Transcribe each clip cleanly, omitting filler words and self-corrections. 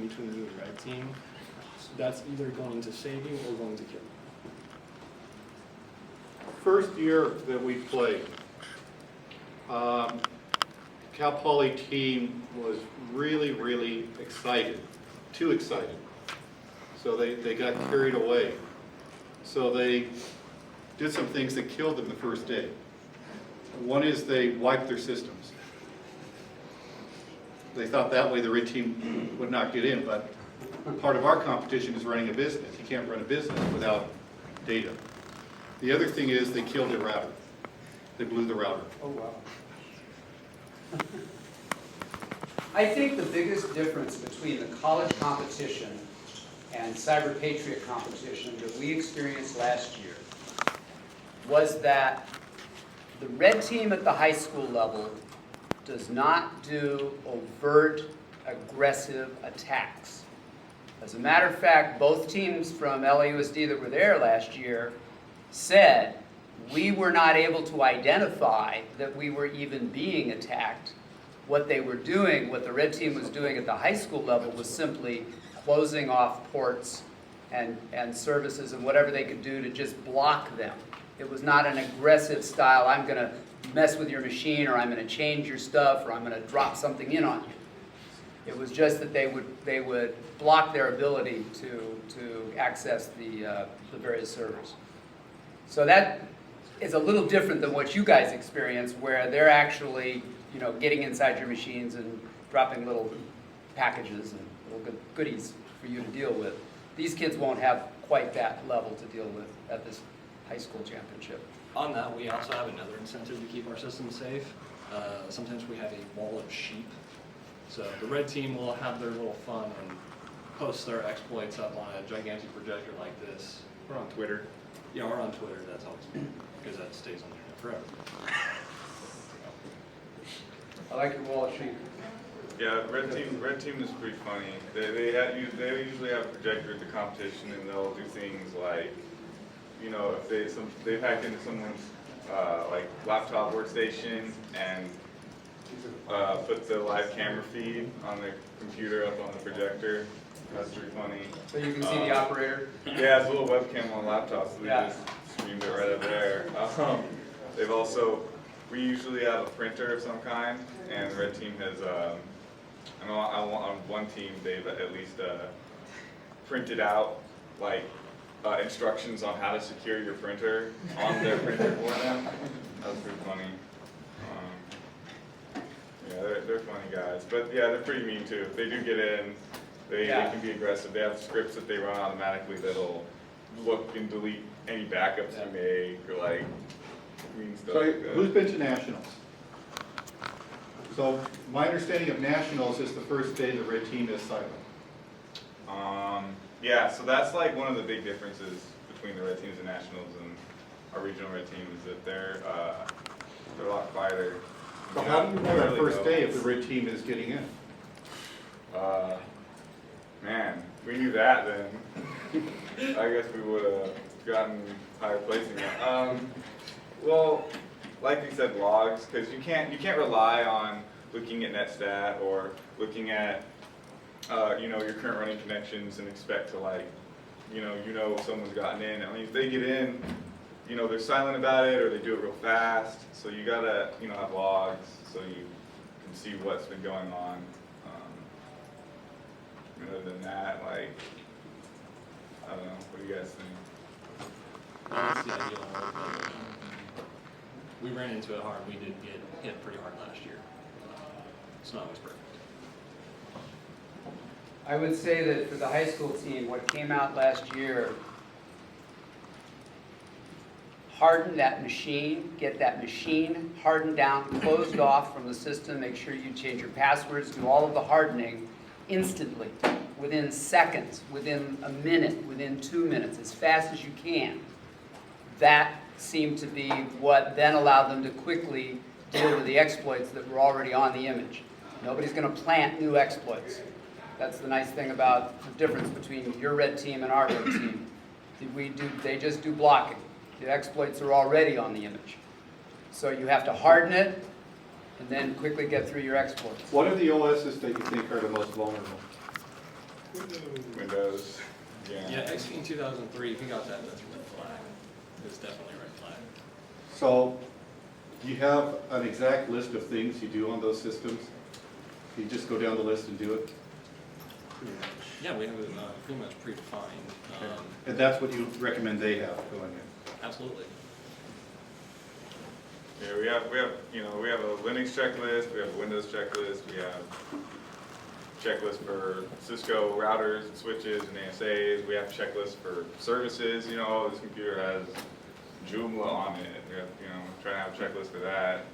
between you and red team, that's either going to save you or going to kill you. First year that we played, Cal Poly team was really, really excited, too excited. So they got carried away. So they did some things that killed them the first day. One is they wiped their systems. They thought that way the red team would not get in, but part of our competition is running a business. You can't run a business without data. The other thing is they killed their router. They blew the router. Oh, wow. I think the biggest difference between the college competition and Cyber Patriot competition that we experienced last year was that the red team at the high school level does not do overt, aggressive attacks. As a matter of fact, both teams from LAUSD that were there last year said we were not able to identify that we were even being attacked. What they were doing, what the red team was doing at the high school level was simply closing off ports and services and whatever they could do to just block them. It was not an aggressive style, I'm going to mess with your machine, or I'm going to change your stuff, or I'm going to drop something in on you. It was just that they would block their ability to access the various servers. So that is a little different than what you guys experience, where they're actually, you know, getting inside your machines and dropping little packages and little goodies for you to deal with. These kids won't have quite that level to deal with at this high school championship. On that, we also have another incentive to keep our system safe. Sometimes we have a wall of sheep. So the red team will have their little fun and post their exploits up on a gigantic projector like this. We're on Twitter. Yeah, or on Twitter, that's always because that stays on the internet forever. I like your wall of sheep. Yeah, red team is pretty funny. They usually have a projector at the competition, and they'll do things like, you know, if they've hacked into someone's like laptop workstation and put the live camera feed on the computer up on the projector. That's pretty funny. So you can see the operator? Yeah, it's a little webcam on the laptop, so they Yeah. just streamed it right up there. They've also, we usually have a printer of some kind, and the red team has, I know on one team they've at least printed out like instructions on how to secure your printer on their printer for them. That was pretty funny. Yeah, they're funny guys, but yeah, they're pretty mean too. If they do get in, they can be aggressive. They have scripts that they run automatically that'll look and delete any backups you make, or like mean stuff. So like that. who's been to nationals? So my understanding of nationals is the first day the red team is silent. Yeah, so that's like one of the big differences between the red teams and nationals and our regional red team is that they're a lot quieter. So how do you know that first day if the red team is getting in? Man, we knew that then. I guess we would have gotten higher placing. Well, like you said, logs, because you can't rely on looking at NetStat or looking at you know, your current running connections and expect to like, you know if someone's gotten in. I mean, if they get in, you know, they're silent about it or they do it real fast. So you gotta, you know, have logs so you can see what's been going on. Other than that, like, I don't know. What do you guys think? That's the ideal world, but we ran into it hard. We did get hit pretty hard last year. It's not always perfect. I would say that for the high school team, what came out last year, harden that machine, get that machine hardened down, closed off from the system, make sure you change your passwords, do all of the hardening instantly, within seconds, within a minute, within 2 minutes, as fast as you can. That seemed to be what then allowed them to quickly deal with the exploits that were already on the image. Nobody's going to plant new exploits. That's the nice thing about the difference between your red team and our red team. They just do blocking. The exploits are already on the image. So you have to harden it and then quickly get through your exploits. What are the OSs that you think are the most vulnerable? Windows, Yeah, XP in 2003, if you got that, that's a red flag. It's definitely a red flag. So, do you have an exact list of things you do on those systems? You just go down the list and do it? Yeah, we have it pretty much predefined. And that's what you recommend they have going in? Absolutely. Yeah, we have a Linux checklist, we have a Windows checklist, we have checklists for Cisco routers and switches and ASAs, we have checklists for services, oh, this computer has Joomla on it, we have, trying to have a checklist for that.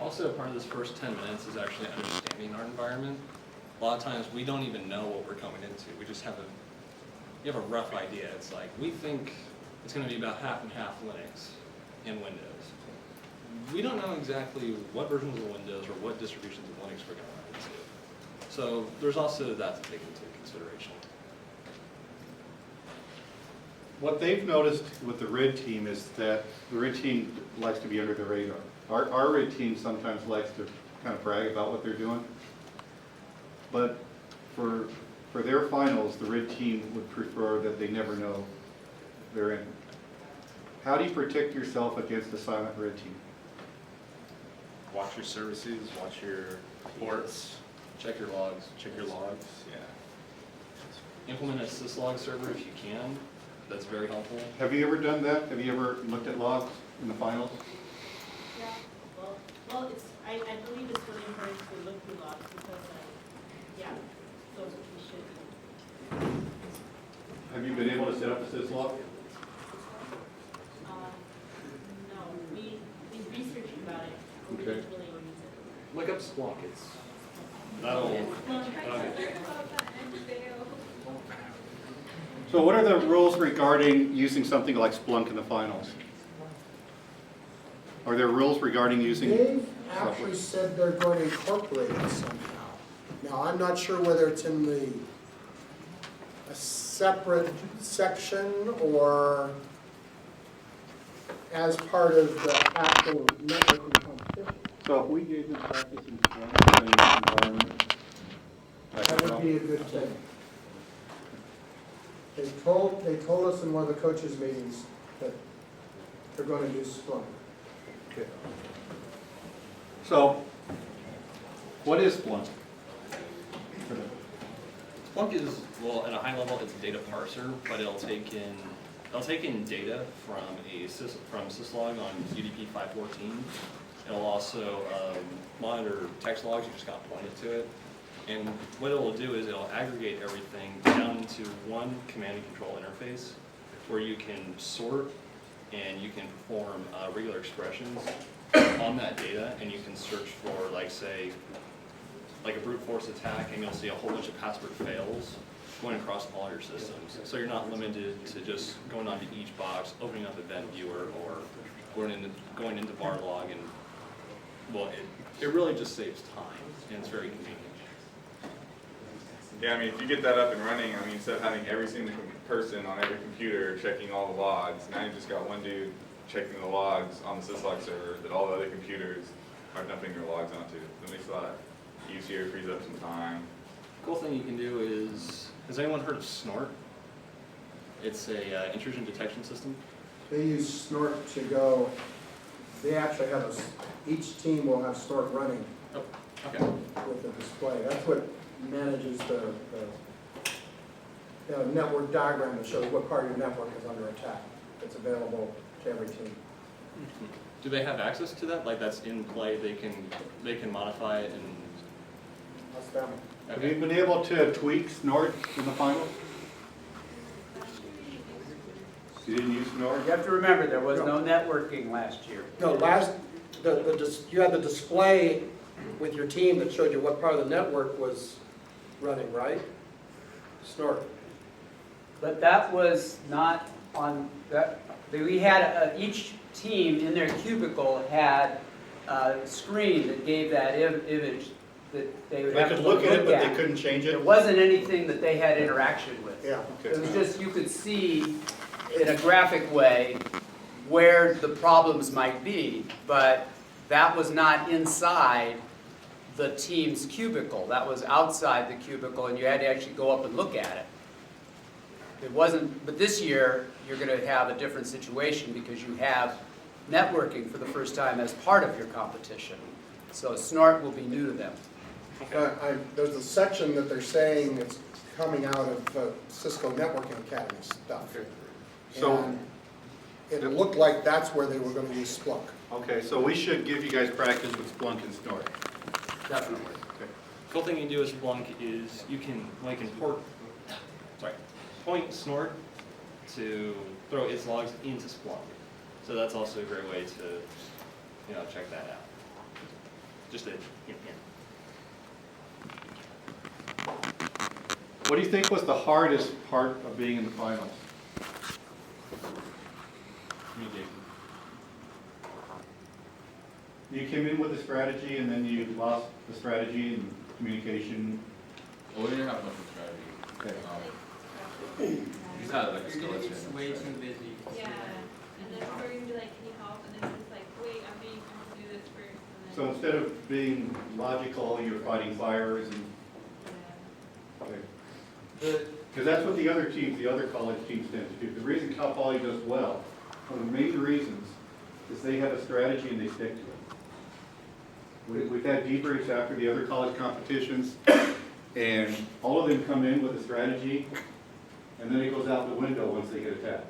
Also, part of this first 10 minutes is actually understanding our environment. A lot of times, we don't even know what we're coming into. We just have you have a rough idea. It's like, we think it's going to be about half and half Linux and Windows. We don't know exactly what versions of Windows or what distributions of Linux we're going to run into. So there's also that to take into consideration. What they've noticed with the red team is that the red team likes to be under the radar. Our red team sometimes likes to kind of brag about what they're doing. But for their finals, the red team would prefer that they never know they're in. How do you protect yourself against the silent red team? Watch your services, watch your ports, Check your logs. check your logs, yeah. Implement a syslog server if you can. That's very helpful. Have you ever done that? Have you ever looked at logs in the finals? Yeah, well, it's, I believe it's really important to look through logs because, yeah, those we should. Have you been able to set up a syslog? No, we researched about it, but we Okay. didn't really use it. Look up Splunk. That'll. So what are the rules regarding using something like Splunk in the finals? Are there rules regarding using? They've actually said they're going to incorporate it somehow. Now, I'm not sure whether it's in a separate section or as part of the actual networking competition. So if we gave them practice in Splunk in an environment, That would be a good thing. They told us in one of the coaches' meetings that they're going to use Splunk. Okay. So, what is Splunk? Splunk is, well, at a high level, it's a data parser, but it'll take in data from syslog on UDP 514. It'll also monitor text logs. You just got pointed to it. And what it'll do is it'll aggregate everything down into one command and control interface where you can sort and you can perform regular expressions on that data, and you can search for, like, say, like a brute force attack, and you'll see a whole bunch of password fails going across all your systems. So you're not limited to just going onto each box, opening up Event Viewer, or going into var log, and, well, it really just saves time, and it's very convenient. Yeah, I mean, if you get that up and running, I mean, instead of having every single person on every computer checking all the logs, now you just got one dude checking the logs on the syslog server that all the other computers are dumping their logs onto. That makes a lot easier, frees up some time. Cool thing you can do is, has anyone heard of Snort? It's a intrusion detection system. They use Snort to go, they actually have each team will have Snort running Oh, okay. with the display. That's what manages the network diagram that shows what part of your network is under attack. It's available to every team. Do they have access to that? Like, that's in play, they can modify it and, That's them. Have you been able to tweak Snort in the finals? You didn't use Snort? You have to remember, there was no networking last year. No, you had the display with your team that showed you what part of the network was running, right? Snort. But that was not on, we had, each team in their cubicle had a screen that gave that image that they would They have to could look at it, but they at. couldn't change it? There wasn't anything that they had interaction with. Yeah. It was just, you could see in a graphic way where the problems might be, but that was not inside the team's cubicle. That was outside the cubicle, and you had to actually go up and look at it. It wasn't, but this year, you're going to have a different situation because you have networking for the first time as part of your competition. So Snort will be new to them. There's a section that they're saying it's coming out of Cisco Networking Academy stuff. So- And it looked like that's where they were going to use Splunk. Okay, so we should give you guys practice with Splunk and Snort. Definitely. Okay. Cool thing you can do with Splunk is you can point Snort to throw its logs into Splunk. So that's also a great way to, check that out. Just a hint. What do you think was the hardest part of being in the finals? Communication. You came in with a strategy and then you lost the strategy and communication. Well, we didn't have much of a strategy. Okay. He's not like a skeleton. It's way too busy. Yeah, and then we're gonna be like, can you help? And then it's like, wait, I'm being told to do this first. And then, So instead of being logical, you're fighting fires and, yeah. because that's what the other college teams tend to do. The reason Cal Poly does well, one of the major reasons, is they have a strategy and they stick to it. We've had debriefs after the other college competitions, and all of them come in with a strategy, and then it goes out the window once they get attacked.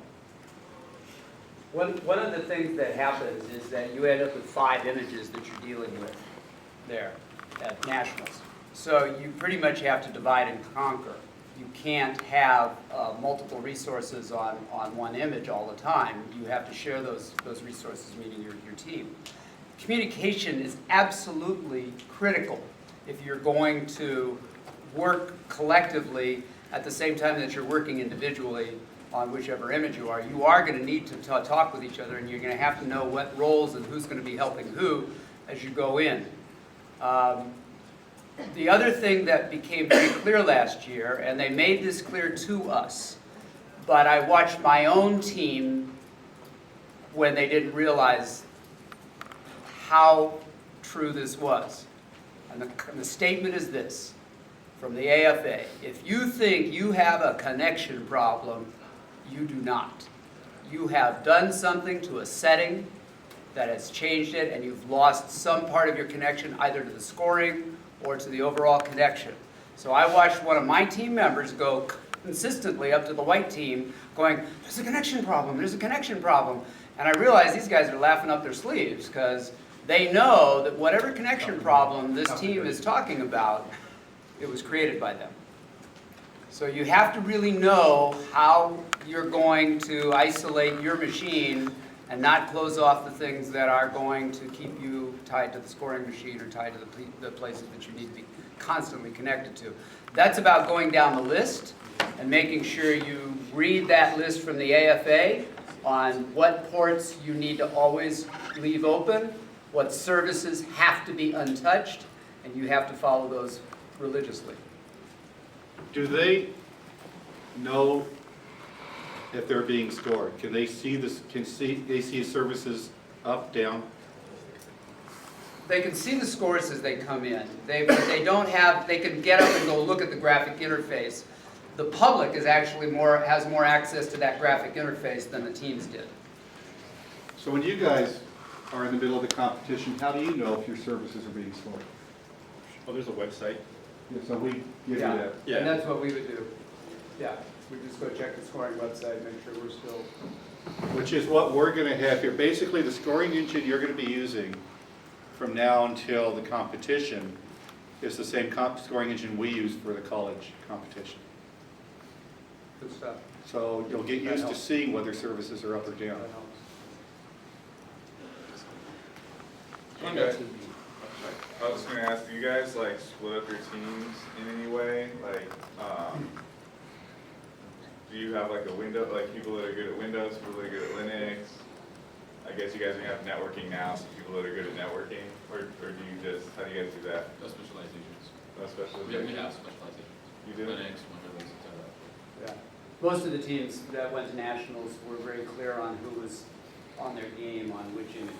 One of the things that happens is that you end up with 5 images that you're dealing with there at nationals. So you pretty much have to divide and conquer. You can't have multiple resources on one image all the time. You have to share those resources, meaning your team. Communication is absolutely critical if you're going to work collectively at the same time that you're working individually on whichever image you are. You are going to need to talk with each other, and you're going to have to know what roles and who's going to be helping who as you go in. The other thing that became very clear last year, and they made this clear to us, but I watched my own team when they didn't realize how true this was. And the statement is this, from the AFA: if you think you have a connection problem, you do not. You have done something to a setting that has changed it, and you've lost some part of your connection either to the scoring or to the overall connection. So I watched one of my team members go consistently up to the white team going, there's a connection problem, there's a connection problem. And I realized these guys are laughing up their sleeves because they know that whatever connection problem this team is talking about, it was created by them. So you have to really know how you're going to isolate your machine and not close off the things that are going to keep you tied to the scoring machine or tied to the places that you need to be constantly connected to. That's about going down the list and making sure you read that list from the AFA on what ports you need to always leave open, what services have to be untouched, and you have to follow those religiously. Do they know if they're being stored? Can they see this? They see services up, down? They can see the scores as they come in. They don't have. They can get up and go look at the graphic interface. The public is actually has more access to that graphic interface than the teams did. So when you guys are in the middle of the competition, how do you know if your services are being stored? Oh, there's a website. Yeah, so we give you that. Yeah. And that's what we would do. Yeah, we just go check the scoring website, make sure we're still. Which is what we're going to have here. Basically, the scoring engine you're going to be using from now until the competition is the same scoring engine we use for the college competition. Good stuff. So you'll get That used to helps. seeing whether services are up or down. That helps. You guys- I was gonna ask, do you guys like split up your teams in any way? Like, do you have like a window, like people that are good at Windows, people that are good at Linux? I guess you guys are gonna have networking now, so people that are good at networking, or do you just, how do you guys do that? No specializations. No We specialization? have specializations. You do? Linux, Windows, etc. Yeah. Most of the teams that went to nationals were very clear on who was on their game on which image.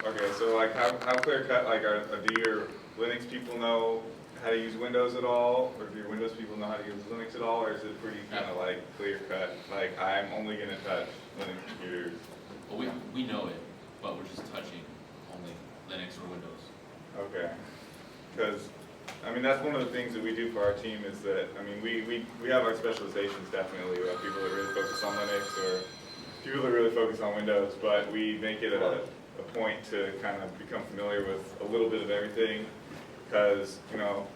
Okay, so like how clear cut, like do your Linux people know how to use Windows at all? Or do your Windows people know how to use Linux at all? Or is it pretty kind of like clear cut? Like I'm only gonna touch Linux computers. Well, we know it, but we're just touching only Linux or Windows. Okay. Because, I mean, that's one of the things that we do for our team is that, I mean, we have our specializations definitely. We have people that really focus on Linux or people that really focus on Windows, but we make it a point to kind of become familiar with a little bit of everything. Because, you know,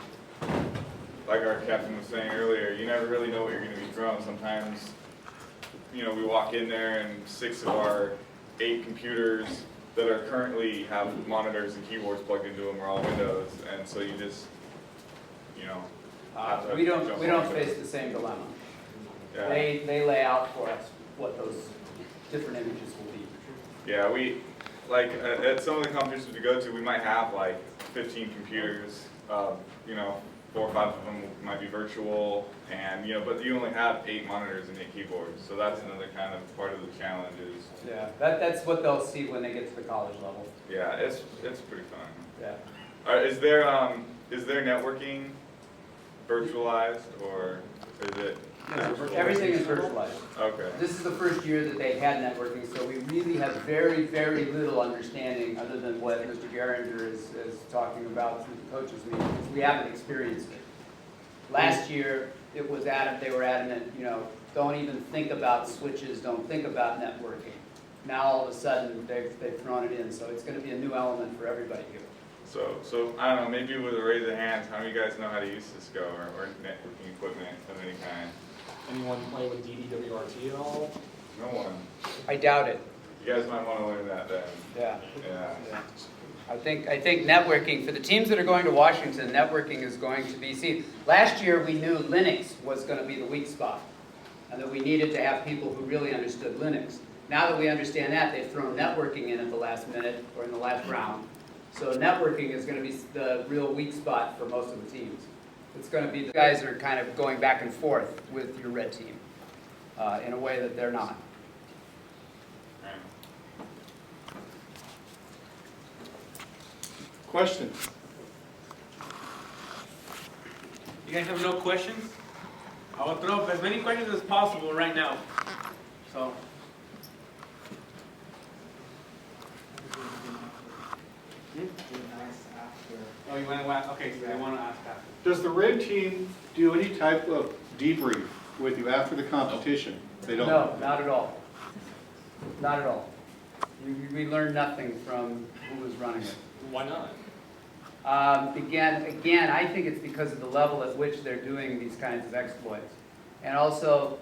like our captain was saying earlier, you never really know what you're going to be thrown. Sometimes, you know, we walk in there and 6 of our 8 computers that are currently have monitors and keyboards plugged into them are all Windows, and so you just, you know, have to We don't jump on it. face the same dilemma. Yeah. They lay out for us what those different images will be. Yeah, we, like, at some of the competitions we go to, we might have like 15 computers, you know, 4 or 5 of them might be virtual, and, you know, but you only have 8 monitors and 8 keyboards, so that's another kind of part of the challenge is, Yeah, that's what they'll see when they get to the college level. yeah, it's pretty fun. Yeah. Is there networking virtualized, or is it? Everything is virtualized. Okay. This is the first year that they've had networking, so we really have very, very little understanding other than what Mr. Geringer is talking about through the coaches meeting, because we haven't experienced it. Last year, they were adamant, you know, don't even think about switches, don't think about networking. Now all of a sudden, they've thrown it in, so it's going to be a new element for everybody here. So I don't know, maybe with a raise of hands, how many of you guys know how to use Cisco or networking equipment of any kind? Anyone play with DDWRT at all? No one. I doubt it. You guys might want to learn that then. Yeah. Yeah. I think networking, for the teams that are going to Washington, networking is going to be, see, last year we knew Linux was going to be the weak spot, and that we needed to have people who really understood Linux. Now that we understand that, they've thrown networking in at the last minute, or in the last round. So networking is going to be the real weak spot for most of the teams. It's going to be, the guys are kind of going back and forth with your red team, in a way that they're not. Questions? You guys have no questions? I will throw up as many questions as possible right now. So. Oh, you want to ask? Okay, so they want to ask after. Does the red team do any type of debrief with you after the competition? They don't? No, not at all. Not at all. We learned nothing from who was running it. Why not? Again, I think it's because of the level at which they're doing these kinds of exploits. And also,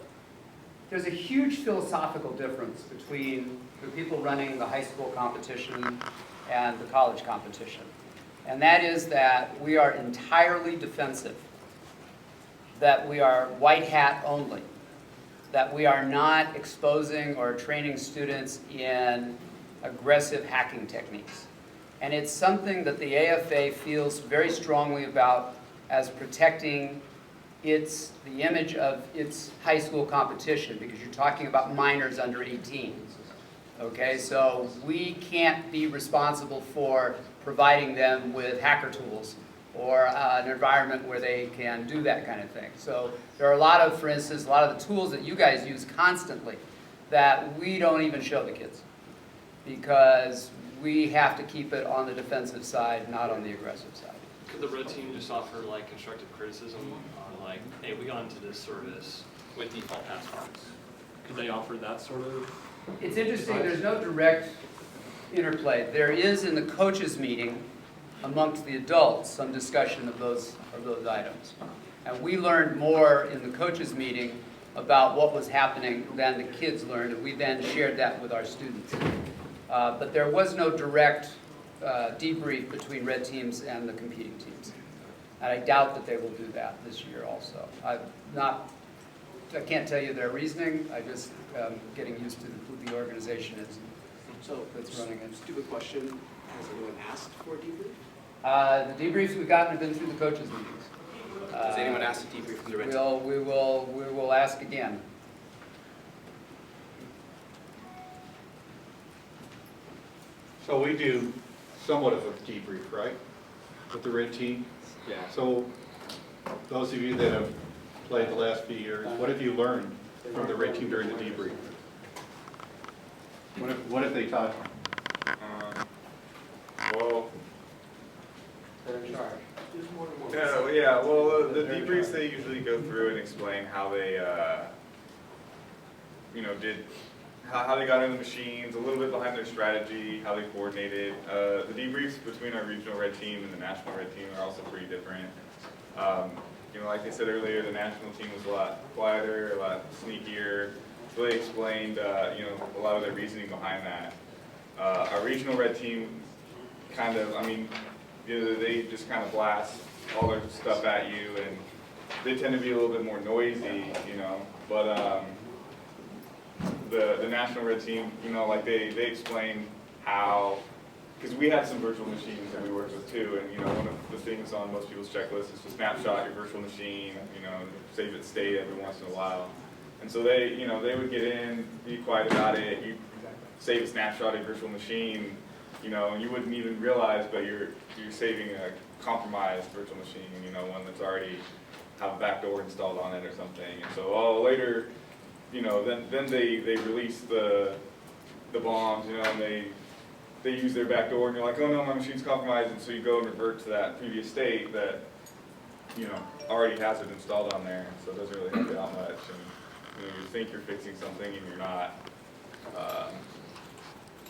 there's a huge philosophical difference between the people running the high school competition and the college competition. And that is that we are entirely defensive, that we are white hat only, that we are not exposing or training students in aggressive hacking techniques. And it's something that the AFA feels very strongly about as protecting the image of its high school competition, because you're talking about minors under 18. Okay, so we can't be responsible for providing them with hacker tools or an environment where they can do that kind of thing. So there are a lot of, for instance, a lot of the tools that you guys use constantly that we don't even show the kids, because we have to keep it on the defensive side, not on the aggressive side. Could the red team just offer like constructive criticism on like, hey, we got into this service with default passwords? Could they offer that sort of? It's interesting, there's no direct interplay. There is in the coaches meeting amongst the adults some discussion of those items. And we learned more in the coaches meeting about what was happening than the kids learned, and we then shared that with our students. But there was no direct debrief between red teams and the competing teams. And I doubt that they will do that this year also. I can't tell you their reasoning, I just getting used to who the organization is So, that's running it. stupid question, has anyone asked for a debrief? The debriefs we've gotten have been through the coaches meetings. Has anyone asked a debrief from the red team? We will ask again. So we do somewhat of a debrief, right, with the red team? Yeah. So those of you that have played the last few years, what have you learned from the red team during the debrief? What have they taught you? Well, They're in charge. yeah, well, the debriefs, they usually go through and explain how they, how they got into the machines, a little bit behind their strategy, how they coordinated. The debriefs between our regional red team and the national red team are also pretty different. Like I said earlier, the national team was a lot quieter, a lot sneakier. So they explained, a lot of their reasoning behind that. Our regional red team they just kind of blast all their stuff at you, and they tend to be a little bit more noisy, but the national red team, they explained how, because we had some virtual machines that we worked with too, and one of the things on most people's checklists is to snapshot your virtual machine, save it state every once in a while. And so they would get in, be quiet about it, you save a snapshot of your virtual machine, and you wouldn't even realize, but you're saving a compromised virtual machine, one that's already have a backdoor installed on it or something. And so later, then they release the bombs, and they use their backdoor, and you're like, oh no, my machine's compromised, and so you go and revert to that previous state that already has it installed on there, so it doesn't really help you out much. And you think you're fixing something and you're not.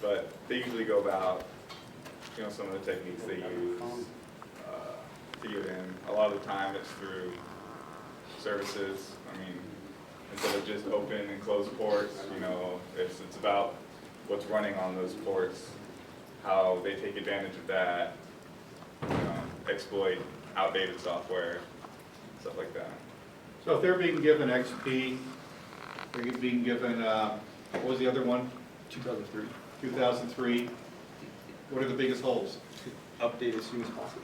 But they usually go about some of the techniques they use to get in. A lot of the time it's through services. Instead of just open and close ports, it's about what's running on those ports, how they take advantage of that, exploit outdated software, stuff like that. So if they're being given XP, they're being given, what was the other one? 2003. 2003. What are the biggest holes? Update as soon as possible.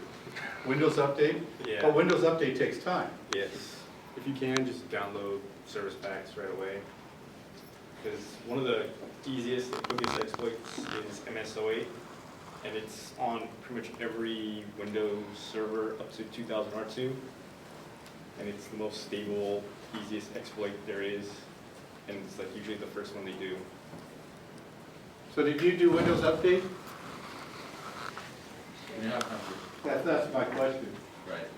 Windows Update? Yeah. But Windows Update takes time. Yes. If you can, just download service packs right away. Because one of the easiest and quickest exploits is MS08. And it's on pretty much every Windows server up to 2000 R2. And it's the most stable, easiest exploit there is. And it's like usually the first one they do. So did you do Windows Update? We have time to, That's my question. right.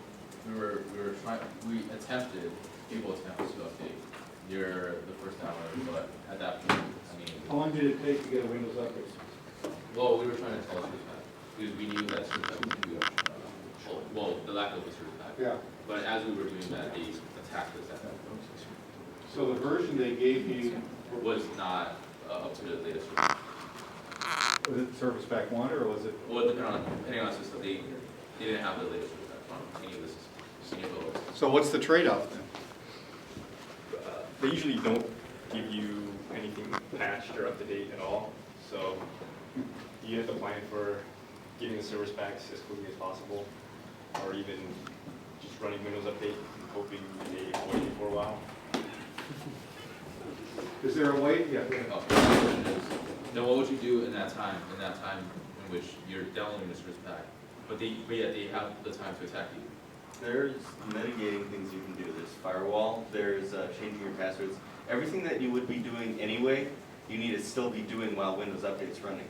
We attempted, people attempted to update near the first hour, but at that point, How long did it take to get a Windows Update? well, we were trying to tell service pack, because we knew that service pack would do the lack of a service pack. Yeah. But as we were doing that, they attacked us at that point. So the version they gave you, Was not up to the latest version. was it Service Pack 1 or was it? Well, depending on the system, they didn't have the latest service pack on any of the systems, any of the OS. So what's the trade-off then? They usually don't give you anything patched or up to date at all. So you have to plan for getting the service packs as quickly as possible, or even just running Windows Update and hoping they avoid you for a while. Is there a way? Yeah. Oh, the question is, then what would you do in that time in which you're downloading the service pack, but yet they have the time to attack you? There's mitigating things you can do. There's firewall, there's changing your passwords. Everything that you would be doing anyway, you need to still be doing while Windows Update's running.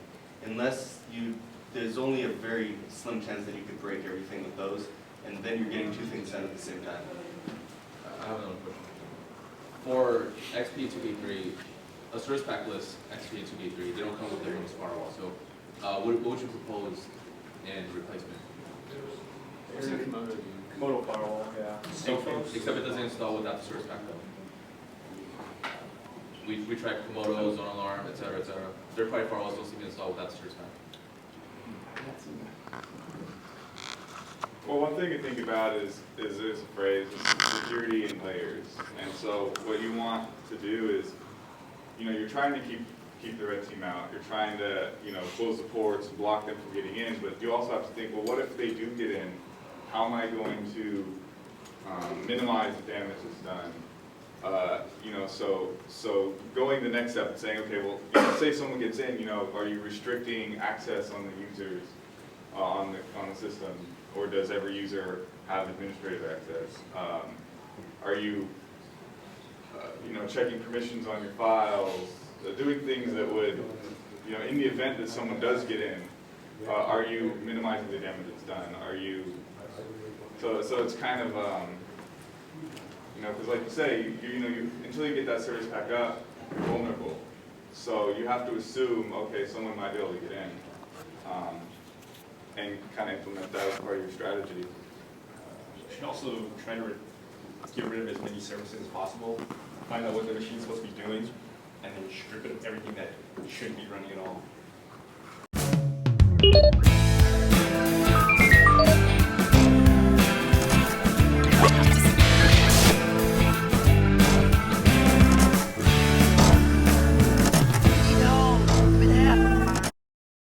There's only a very slim chance that you could break everything with those, and then you're getting two things done at the same time. I have another question. For XP and 2K3, a service pack list, XP and 2K3, they don't come with their Windows firewall. So what would you propose in replacement? Komodo firewall, yeah. Except it doesn't install without the service pack though. We tried Komodo, Zone Alarm, etc., etc. Third-party firewalls don't seem to install without the service pack. Well, one thing to think about is there's a phrase, security in layers. And so what you want to do is, you're trying to keep the red team out. You're trying to, close the ports and block them from getting in. But you also have to think, well, what if they do get in? How am I going to minimize the damage that's done? You know, so going the next step and saying, okay, well, you know, say someone gets in, you know, are you restricting access on the users on the system, or does every user have administrative access? Are you, you know, checking permissions on your files, doing things that would, you know, in the event that someone does get in, are you minimizing the damage that's done? Are you, so it's kind of, you know, because like you say, until you get that service pack up, you're vulnerable. So you have to assume, okay, someone might be able to get in, and kind of implement that as part of your strategy. You should also try to get rid of as many services as possible, find out what the machine's supposed to be doing, and then strip it of everything that shouldn't be running at all.